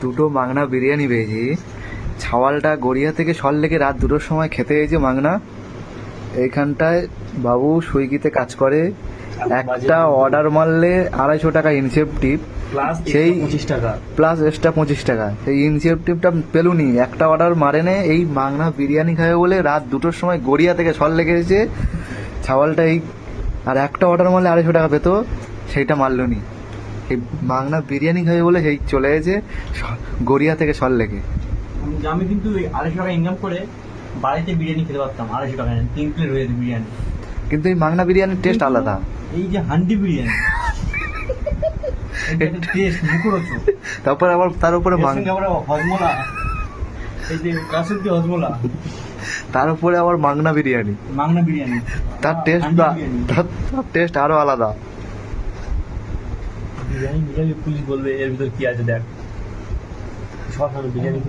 দুটো মাংনা বিরিয়ানি পেয়েছি। ছাওয়ালটা গড়িয়া থেকে সল্লেকে রাত 2টোর সময় খেতে গেছি মাংনা। এইখানটায় বাবু সুইগিতে কাজ করে, একটা অর্ডার মারলে 250 টাকা ইনসেপটিভ, সেই 25 টাকা প্লাস এক্সট্রা 25 টাকা। সেই ইনসেপটিভটা পেলুনি, একটা অর্ডার মারেনে এই মাংনা বিরিয়ানি খাবে বলে রাত 2টোর সময় গড়িয়া থেকে সল্লেকে এসেছে ছাওয়ালটা। এই আর একটা অর্ডার মারলে 250 টাকা পেতো, সেইটা মারলনি। এই মাংনা বিরিয়ানি খাবে বলে সেই চলে গেছে গড়িয়া থেকে সল্লেকে। আমি কিন্তু 250 টাকা ইনকাম করে বাড়িতে বিরিয়ানি খেতে পারতাম 250 টাকা 3 প্লেট হয়ে যেত বিরিয়ানি। কিন্তু এই মাংনা বিরিয়ানির টেস্ট আলাদা। এই যে হান্ডি বিরিয়ানি টেস্ট মুখরোচক। তারপর আবার তার উপরে হজমোলা, এই যে কাসুন্দি হজমোলা, তার উপরে আবার মাংনা বিরিয়ানি, মাংনা বিরিয়ানি, তার টেস্ট তার টেস্ট আরো আলাদা। বিরিয়ানি পুলিশ বলবে এর ভিতর কি আছে দেখ, সব বিরিয়ানি